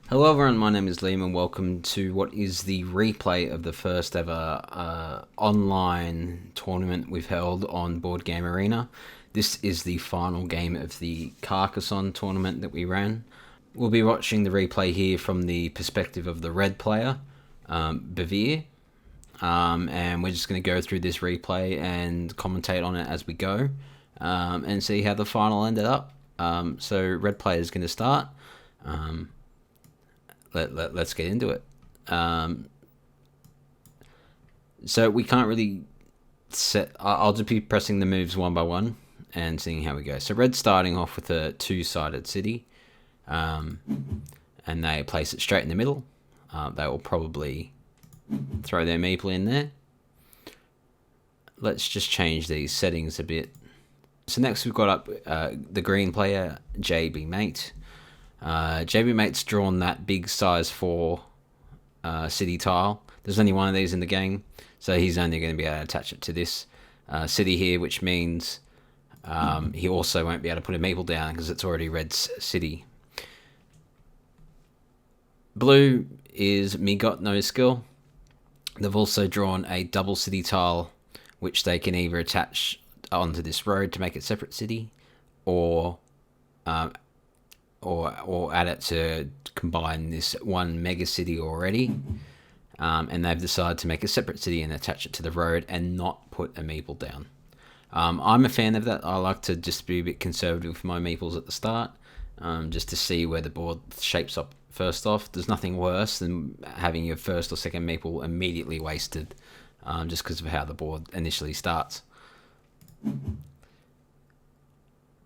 Hello everyone, my name is Liam and welcome to what is the replay of the first ever online tournament we've held on Board Game Arena. This is the final game of the Carcassonne tournament that we ran. We'll be watching the replay here from the perspective of the red player, Bevere, and we're just going to go through this replay and commentate on it as we go and see how the final ended up. So red player is going to start. Let's get into it. So we can't really set. I'll just be pressing the moves one by one and seeing how we go. So red's starting off with a two-sided city, and they place it straight in the middle. They will probably throw their meeple in there. Let's just change these settings a bit. So next we've got up the green player, JB Mate. JB Mate's drawn that big size 4 city tile. There's only one of these in the game, so he's only going to be able to attach it to this city here, which means he also won't be able to put a meeple down because it's already red's city. Blue is Me Got No Skill. They've also drawn a double city tile, which they can either attach onto this road to make it separate city, or add it to combine this one mega city already. And they've decided to make a separate city and attach it to the road and not put a meeple down. I'm a fan of that. I like to just be a bit conservative with my meeples at the start, just to see where the board shapes up first off. There's nothing worse than having your first or second meeple immediately wasted, just because of how the board initially starts.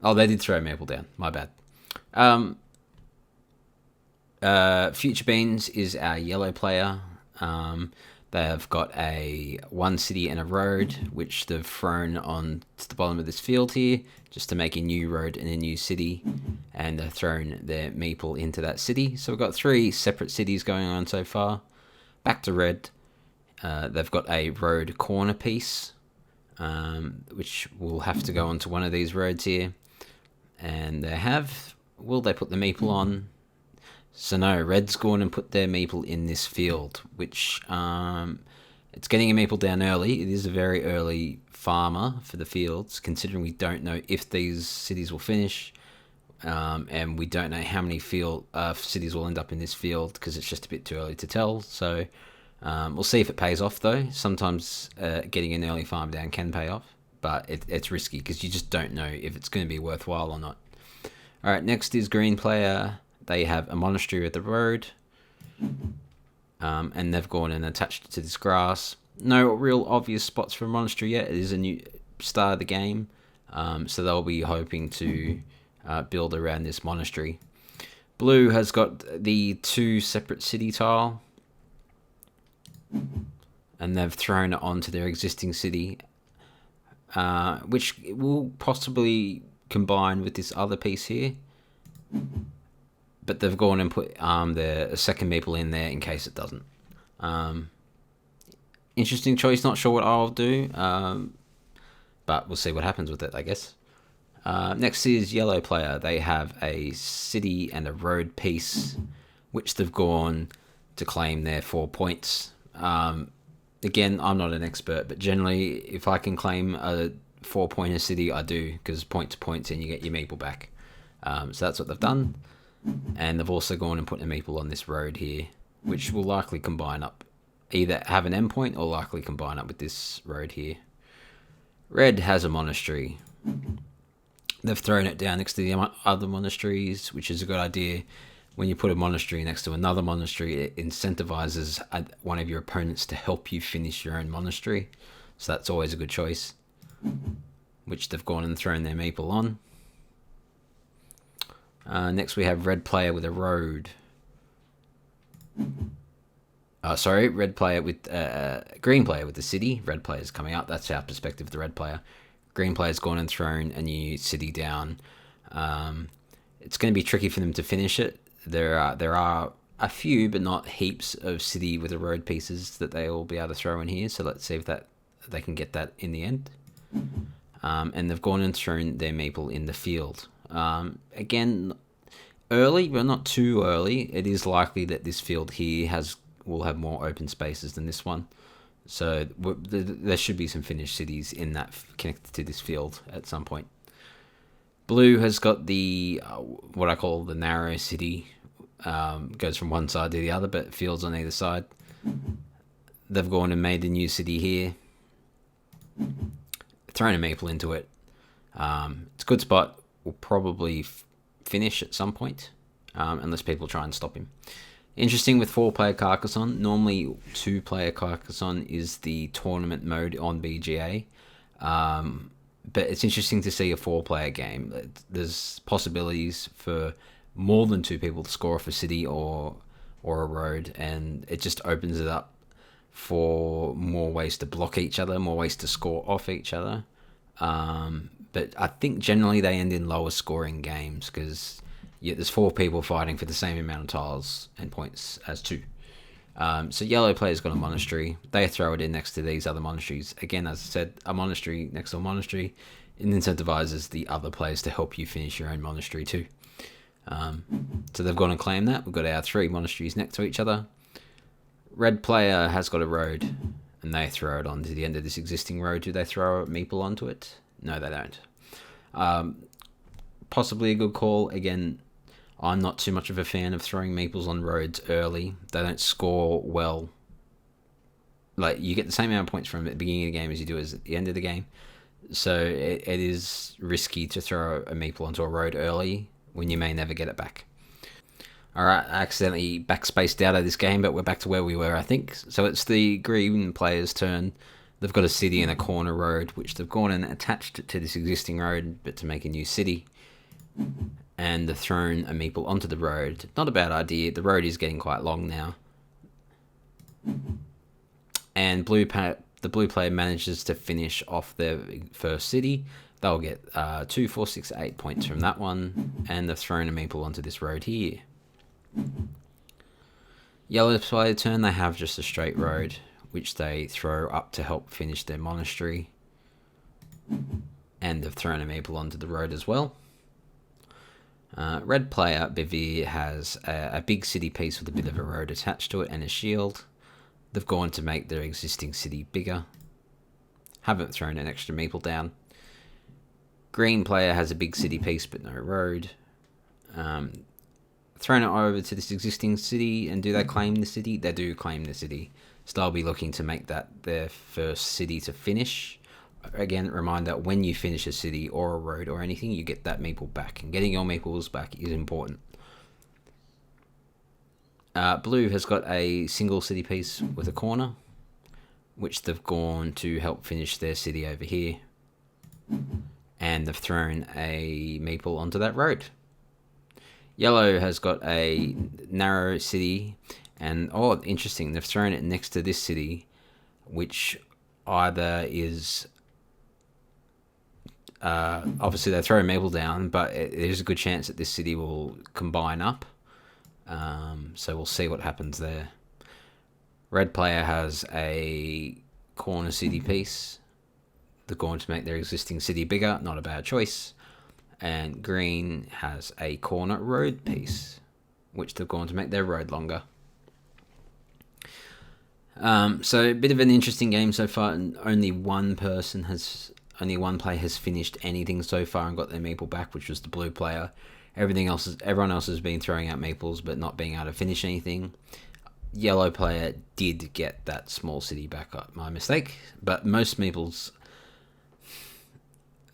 Oh, they did throw a meeple down. My bad. Future Beans is our yellow player. They have got a one city and a road, which they've thrown on to the bottom of this field here, just to make a new road and a new city, and they've thrown their meeple into that city. So we've got 3 separate cities going on so far. Back to red. They've got a road corner piece, which will have to go onto one of these roads here. And they have... Will they put the meeple on? So no, red's gone and put their meeple in this field, which it's getting a meeple down early. It is a very early farmer for the fields, considering we don't know if these cities will finish, and we don't know how many cities will end up in this field because it's just a bit too early to tell. So we'll see if it pays off though. Sometimes getting an early farm down can pay off, but it's risky because you just don't know if it's going to be worthwhile or not. Alright, next is green player. They have a monastery at the road, and they've gone and attached it to this grass. No real obvious spots for a monastery yet. It is a new start of the game, so they'll be hoping to build around this monastery. Blue has got the 2 separate city tile, and they've thrown it onto their existing city, which will possibly combine with this other piece here. But they've gone and put the second meeple in there in case it doesn't. Interesting choice. Not sure what I'll do, but we'll see what happens with it, I guess. Next is yellow player. They have a city and a road piece, which they've gone to claim their 4 points. Again, I'm not an expert, but generally, if I can claim a 4-pointer city, I do, because point to points and you get your meeple back. So that's what they've done. And they've also gone and put a meeple on this road here, which will likely combine up, either have an endpoint or likely combine up with this road here. Red has a monastery. They've thrown it down next to the other monasteries, which is a good idea. When you put a monastery next to another monastery, it incentivizes one of your opponents to help you finish your own monastery. So that's always a good choice, which they've gone and thrown their meeple on. Next we have red player with a road. Red player with green player with the city. Red player's coming up. That's our perspective of the red player. Green player's gone and thrown a new city down. It's going to be tricky for them to finish it. There are a few, but not heaps, of city with a road pieces that they will be able to throw in here. So let's see if they can get that in the end. And they've gone and thrown their meeple in the field. Again, early, but not too early. It is likely that this field here will have more open spaces than this one. So there should be some finished cities in that connected to this field at some point. Blue has got the what I call the narrow city. Goes from one side to the other, but fields on either side. They've gone and made the new city here. Thrown a maple into it. It's a good spot. Will probably finish at some point, unless people try and stop him. Interesting with 4-player Carcassonne. Normally 2-player Carcassonne is the tournament mode on BGA. But it's interesting to see a 4-player game. There's possibilities for more than 2 people to score off a city or a road, and it just opens it up for more ways to block each other, more ways to score off each other. But I think generally they end in lower scoring games because there's 4 people fighting for the same amount of tiles and points as 2. So yellow player's got a monastery. They throw it in next to these other monasteries. Again, as I said, a monastery next to a monastery, it incentivizes the other players to help you finish your own monastery too. So they've gone and claimed that. We've got our 3 monasteries next to each other. Red player has got a road, and they throw it onto the end of this existing road. Do they throw a meeple onto it? No, they don't. Possibly a good call. Again, I'm not too much of a fan of throwing meeples on roads early. They don't score well. Like, you get the same amount of points from the beginning of the game as you do at the end of the game. So it is risky to throw a meeple onto a road early when you may never get it back. Alright, I accidentally backspaced out of this game, but we're back to where we were, I think. So it's the green player's turn. They've got a city and a corner road, which they've gone and attached to this existing road, but to make a new city. And they've thrown a meeple onto the road. Not a bad idea. The road is getting quite long now. And the blue player manages to finish off their first city. They'll get 2, 4, 6, 8 points from that one. And they've thrown a meeple onto this road here. Yellow player turn, they have just a straight road, which they throw up to help finish their monastery. And they've thrown a meeple onto the road as well. Red player, Bevere, has a big city piece with a bit of a road attached to it and a shield. They've gone to make their existing city bigger. Haven't thrown an extra meeple down. Green player has a big city piece but no road. Thrown it over to this existing city, and do they claim the city? They do claim the city. So they'll be looking to make that their first city to finish. Again, remind that when you finish a city or a road or anything, you get that meeple back, and getting your meeples back is important. Blue has got a single city piece with a corner, which they've gone to help finish their city over here. And they've thrown a meeple onto that road. Yellow has got a narrow city, and interesting, they've thrown it next to this city, which either is obviously they throw a meeple down, but there's a good chance that this city will combine up. So we'll see what happens there. Red player has a corner city piece. They're going to make their existing city bigger, not a bad choice. And green has a corner road piece, which they're going to make their road longer. So a bit of an interesting game so far, and only one player has finished anything so far and got their meeple back, which was the blue player. Everyone else has been throwing out meeples but not being able to finish anything. Yellow player did get that small city back up, my mistake. But most meeples,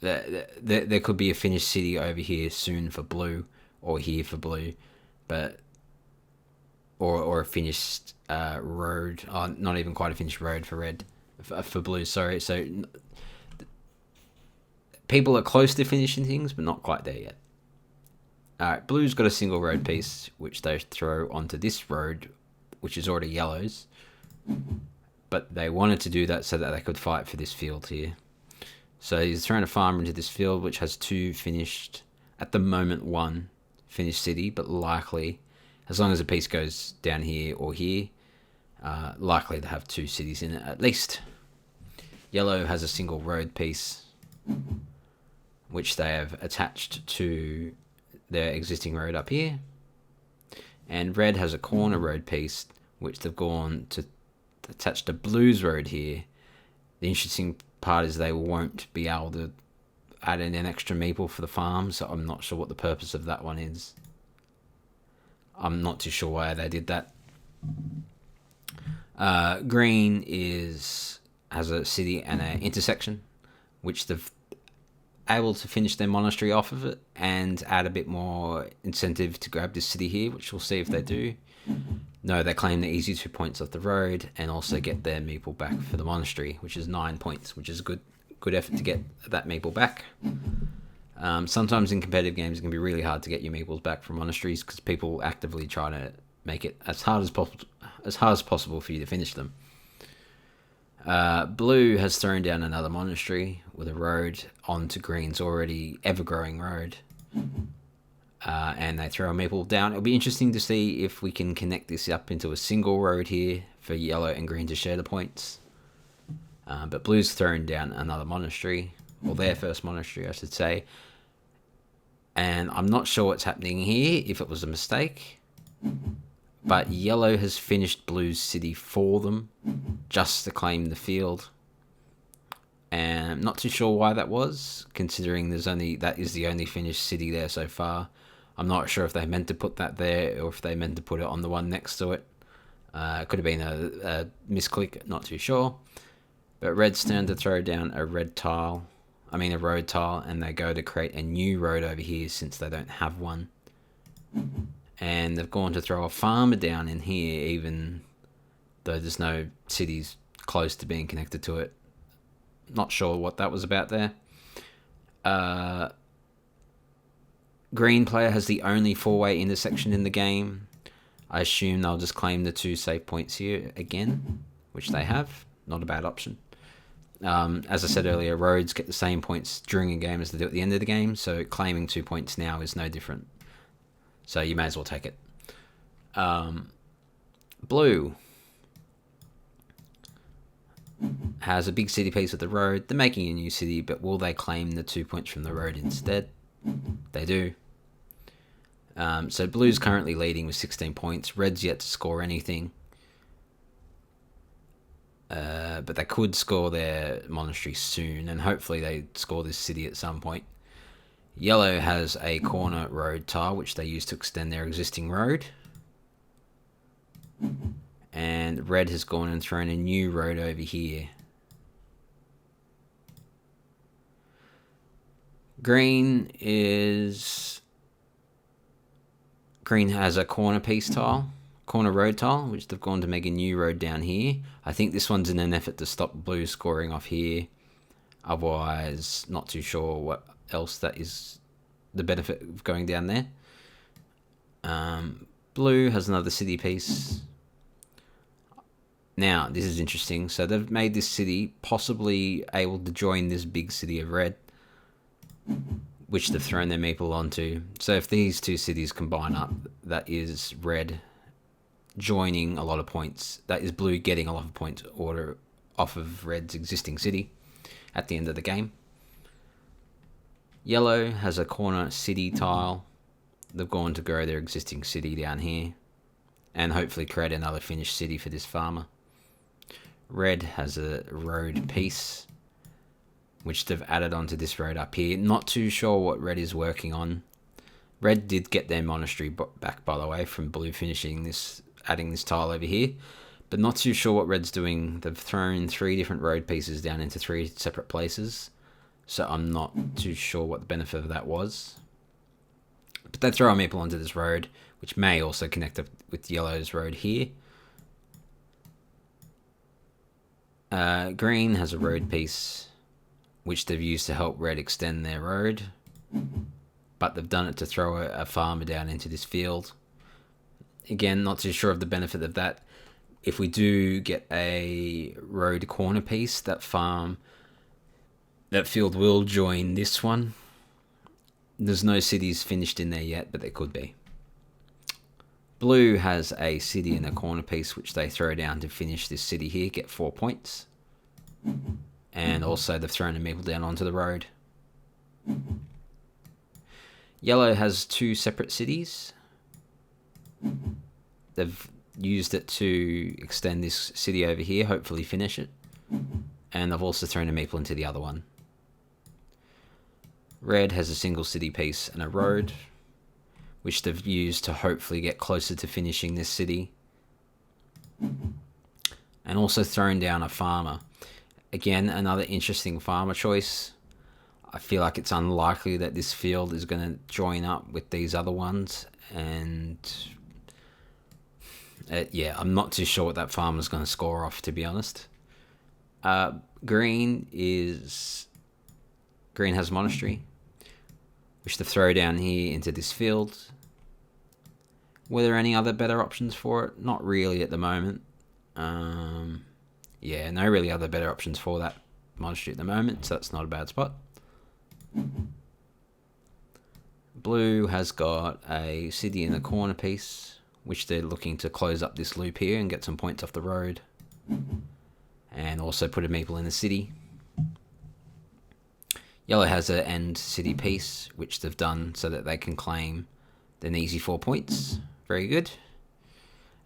there could be a finished city over here soon for blue, or here for blue, but or a finished road. Not even quite a finished road for red, for blue. Sorry. So people are close to finishing things, but not quite there yet. Alright, blue's got a single road piece, which they throw onto this road, which is already yellow's. But they wanted to do that so that they could fight for this field here. So he's throwing a farmer into this field, which has 2 finished, at the moment 1 finished city, but likely, as long as a piece goes down here or here, likely to have 2 cities in it at least. Yellow has a single road piece, which they have attached to their existing road up here. And red has a corner road piece, which they've gone to attach to blue's road here. The interesting part is they won't be able to add in an extra meeple for the farm, so I'm not sure what the purpose of that one is. I'm not too sure why they did that. Green has a city and an intersection, which they've able to finish their monastery off of it and add a bit more incentive to grab this city here, which we'll see if they do. No, they claim the easy 2 points off the road and also get their meeple back for the monastery, which is 9 points, which is good effort to get that meeple back. Sometimes in competitive games it can be really hard to get your meeples back from monasteries because people actively try to make it as hard as possible for you to finish them. Blue has thrown down another monastery with a road onto green's already ever-growing road. And they throw a meeple down. It'll be interesting to see if we can connect this up into a single road here for yellow and green to share the points. But blue's thrown down another monastery, or their first monastery, I should say. And I'm not sure what's happening here, if it was a mistake. But yellow has finished blue's city for them, just to claim the field. And I'm not too sure why that was, considering that is the only finished city there so far. I'm not sure if they meant to put that there, or if they meant to put it on the one next to it. It could have been a misclick, not too sure. But red's turned to throw down a road tile, and they go to create a new road over here since they don't have one. And they've gone to throw a farmer down in here, even though there's no cities close to being connected to it. Not sure what that was about there. Green player has the only four-way intersection in the game. I assume they'll just claim the 2 save points here again, which they have. Not a bad option. As I said earlier, roads get the same points during a game as they do at the end of the game, so claiming 2 points now is no different. So you may as well take it. Blue has a big city piece with the road. They're making a new city, but will they claim the 2 points from the road instead? They do. So blue's currently leading with 16 points. Red's yet to score anything. But they could score their monastery soon, and hopefully they score this city at some point. Yellow has a corner road tile, which they use to extend their existing road. And red has gone and thrown a new road over here. Green has a corner road tile, which they've gone to make a new road down here. I think this one's in an effort to stop blue scoring off here. Otherwise, not too sure what else that is the benefit of going down there. Blue has another city piece. Now, this is interesting. So they've made this city possibly able to join this big city of red, which they've thrown their meeple onto. So if these two cities combine up, that is red joining a lot of points. That is blue getting a lot of points order off of red's existing city at the end of the game. Yellow has a corner city tile. They've gone to grow their existing city down here and hopefully create another finished city for this farmer. Red has a road piece, which they've added onto this road up here. Not too sure what red is working on. Red did get their monastery back, by the way, from blue finishing this, adding this tile over here. But not too sure what red's doing. They've thrown 3 different road pieces down into 3 separate places. So I'm not too sure what the benefit of that was. But they throw a meeple onto this road, which may also connect up with yellow's road here. Green has a road piece, which they've used to help red extend their road. But they've done it to throw a farmer down into this field. Again, not too sure of the benefit of that. If we do get a road corner piece, that field will join this one. There's no cities finished in there yet, but there could be. Blue has a city and a corner piece, which they throw down to finish this city here, get 4 points. And also they've thrown a meeple down onto the road. Yellow has 2 separate cities. They've used it to extend this city over here, hopefully finish it. And they've also thrown a meeple into the other one. Red has a single city piece and a road, which they've used to hopefully get closer to finishing this city. And also thrown down a farmer. Again, another interesting farmer choice. I feel like it's unlikely that this field is going to join up with these other ones. And yeah, I'm not too sure what that farmer's going to score off, to be honest. Green has monastery, which to throw down here into this field. Were there any other better options for it? Not really at the moment. Yeah, no really other better options for that monastery at the moment, so that's not a bad spot. Blue has got a city in the corner piece, which they're looking to close up this loop here and get some points off the road. And also put a meeple in the city. Yellow has an end city piece, which they've done so that they can claim an easy 4 points. Very good.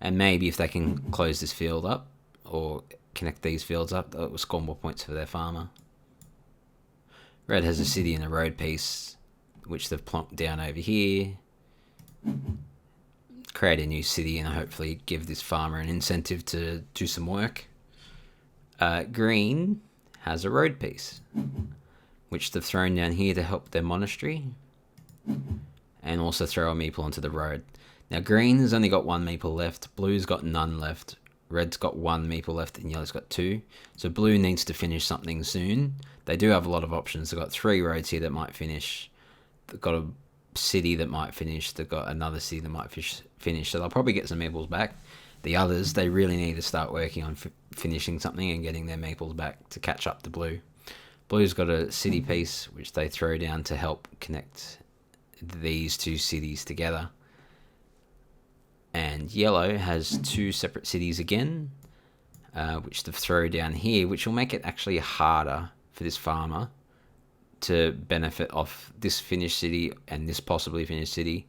And maybe if they can close this field up, or connect these fields up, that will score more points for their farmer. Red has a city and a road piece, which they've plonked down over here. Create a new city and hopefully give this farmer an incentive to do some work. Green has a road piece, which they've thrown down here to help their monastery. And also throw a meeple onto the road. Now green has only got 1 meeple left, blue's got none left, red's got 1 meeple left, and yellow's got 2. So blue needs to finish something soon. They do have a lot of options. They've got 3 roads here that might finish. They've got a city that might finish. They've got another city that might finish. So they'll probably get some meeples back. The others, they really need to start working on finishing something and getting their meeples back to catch up to blue. Blue's got a city piece, which they throw down to help connect these 2 cities together. And yellow has 2 separate cities again, which they've thrown down here, which will make it actually harder for this farmer to benefit off this finished city and this possibly finished city.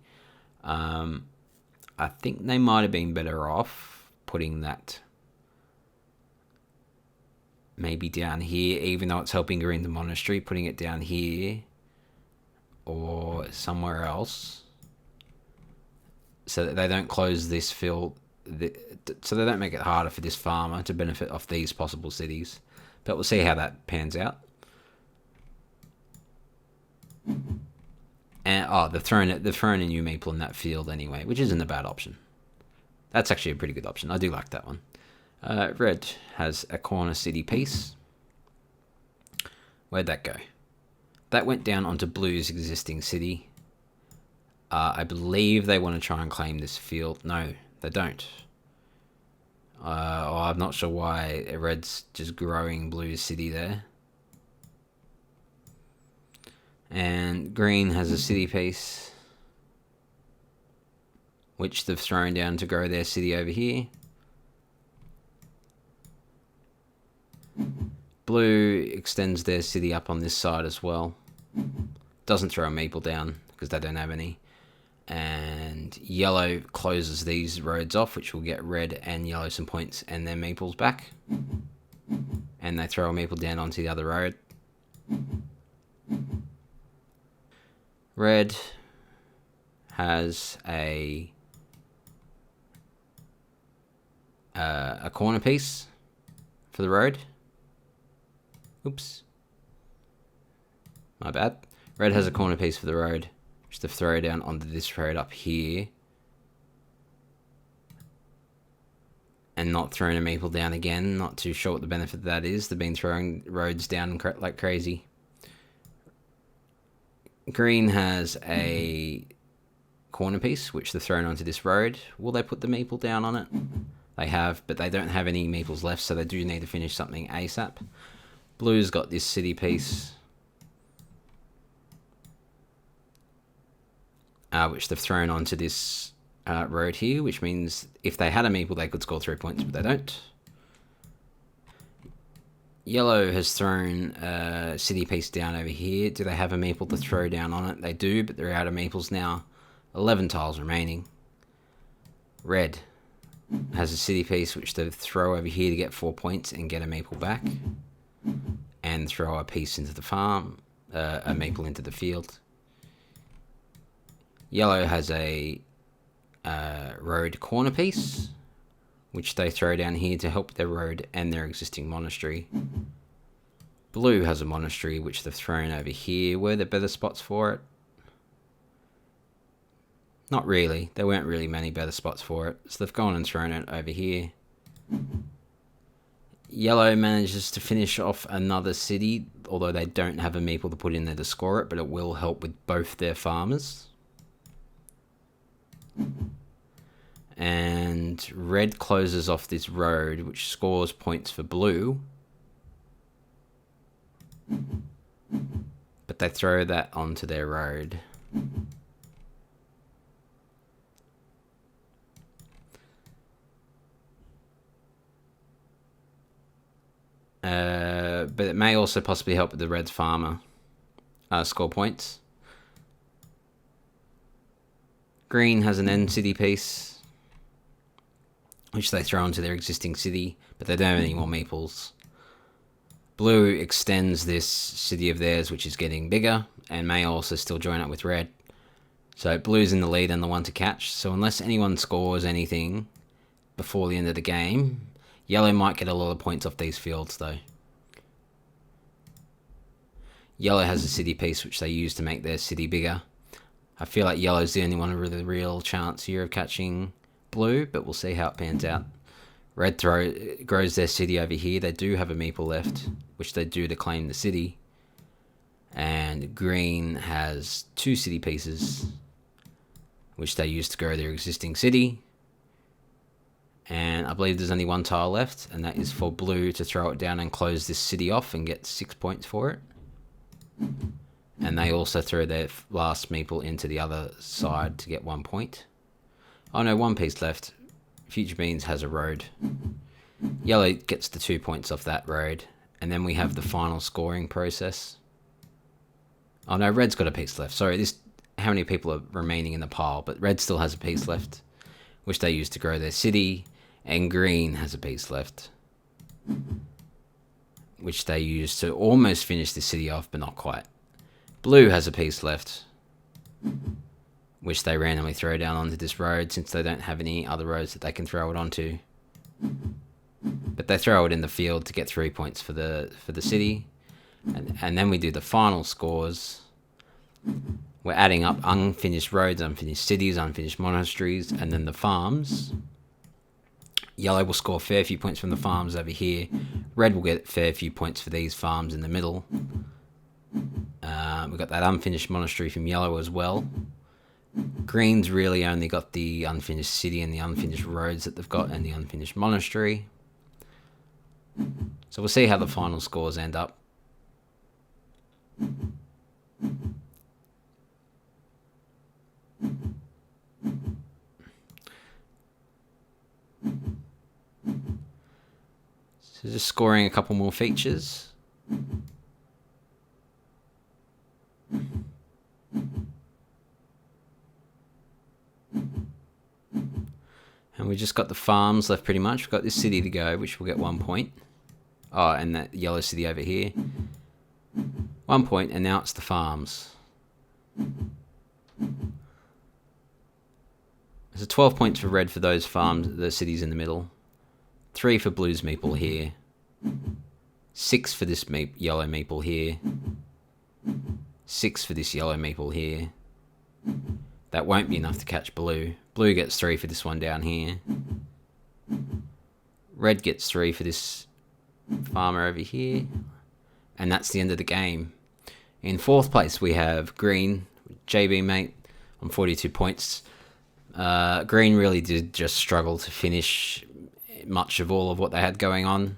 I think they might have been better off putting that maybe down here, even though it's helping green the monastery, putting it down here or somewhere else, so that they don't close this field, so they don't make it harder for this farmer to benefit off these possible cities. But we'll see how that pans out. And they've thrown a new meeple in that field anyway, which isn't a bad option. That's actually a pretty good option. I do like that one. Red has a corner city piece. Where'd that go? That went down onto blue's existing city. I believe they want to try and claim this field. No, they don't. I'm not sure why red's just growing blue's city there. And green has a city piece, which they've thrown down to grow their city over here. Blue extends their city up on this side as well. Doesn't throw a meeple down because they don't have any. And yellow closes these roads off, which will get red and yellow some points and their meeples back. And they throw a meeple down onto the other road. Red has a corner piece for the road. Oops. My bad. Red has a corner piece for the road, which they throw down onto this road up here. And not throwing a meeple down again. Not too sure what the benefit of that is. They've been throwing roads down like crazy. Green has a corner piece, which they're thrown onto this road. Will they put the meeple down on it? They have, but they don't have any meeples left, so they do need to finish something ASAP. Blue's got this city piece, which they've thrown onto this road here, which means if they had a meeple, they could score 3 points, but they don't. Yellow has thrown a city piece down over here. Do they have a meeple to throw down on it? They do, but they're out of meeples now. 11 tiles remaining. Red has a city piece which they throw over here to get 4 points and get a meeple back. And throw a piece into the farm, a meeple into the field. Yellow has a road corner piece, which they throw down here to help their road and their existing monastery. Blue has a monastery, which they've thrown over here. Were there better spots for it? Not really. There weren't really many better spots for it, so they've gone and thrown it over here. Yellow manages to finish off another city, although they don't have a meeple to put in there to score it, but it will help with both their farmers. And red closes off this road, which scores points for blue. But they throw that onto their road. But it may also possibly help with the red's farmer score points. Green has an end city piece, which they throw into their existing city, but they don't have any more meeples. Blue extends this city of theirs, which is getting bigger, and may also still join up with red. So blue's in the lead and the one to catch. So unless anyone scores anything before the end of the game, yellow might get a lot of points off these fields though. Yellow has a city piece which they use to make their city bigger. I feel like yellow's the only one with a real chance here of catching blue, but we'll see how it pans out. Red grows their city over here. They do have a meeple left, which they do to claim the city. And green has 2 city pieces, which they use to grow their existing city. And I believe there's only 1 tile left, and that is for blue to throw it down and close this city off and get 6 points for it. And they also throw their last meeple into the other side to get 1 point. Oh no, 1 piece left. Future Beans has a road. Yellow gets the 2 points off that road. And then we have the final scoring process. Oh no, red's got a piece left. Sorry, how many people are remaining in the pile? But red still has a piece left, which they use to grow their city. And green has a piece left, which they use to almost finish the city off, but not quite. Blue has a piece left, which they randomly throw down onto this road since they don't have any other roads that they can throw it onto. But they throw it in the field to get 3 points for the city. And then we do the final scores. We're adding up unfinished roads, unfinished cities, unfinished monasteries, and then the farms. Yellow will score a fair few points from the farms over here. Red will get a fair few points for these farms in the middle. We've got that unfinished monastery from yellow as well. Green's really only got the unfinished city and the unfinished roads that they've got and the unfinished monastery. So we'll see how the final scores end up. So just scoring a couple more features. And we just got the farms left pretty much. We've got this city to go, which will get 1 point. Oh, and that yellow city over here. 1 point, and now it's the farms. So 12 points for red for those farms, the cities in the middle. 3 for blue's meeple here. 6 for this yellow meeple here. 6 for this yellow meeple here. That won't be enough to catch blue. Blue gets 3 for this one down here. Red gets 3 for this farmer over here. And that's the end of the game. In 4th place we have green, JB mate, on 42 points. Green really did just struggle to finish much of all of what they had going on.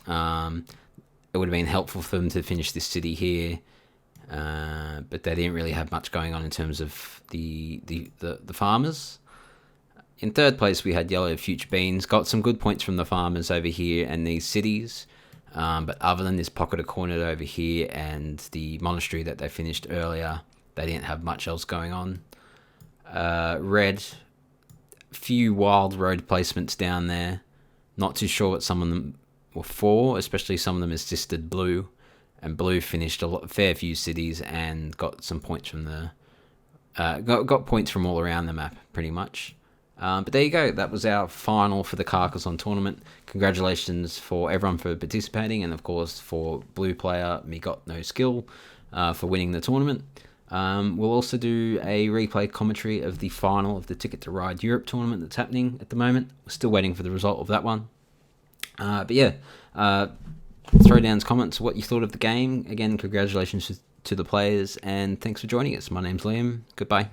It would have been helpful for them to finish this city here. But they didn't really have much going on in terms of the farmers. In 3rd place, we had Yellow Future Beans. Got some good points from the farmers over here and these cities. But other than this pocket of corner over here and the monastery that they finished earlier, they didn't have much else going on. Red, few wild road placements down there. Not too sure what some of them were for, especially some of them assisted blue. And blue finished a fair few cities and got some points from the... got points from all around the map, pretty much. But there you go. That was our final for the Carcassonne tournament. Congratulations for everyone for participating, and of course for blue player Me Got No Skill for winning the tournament. We'll also do a replay commentary of the final of the Ticket to Ride Europe tournament that's happening at the moment. We're still waiting for the result of that one. But yeah, throw down comments what you thought of the game. Again, congratulations to the players, and thanks for joining us. My name's Liam. Goodbye.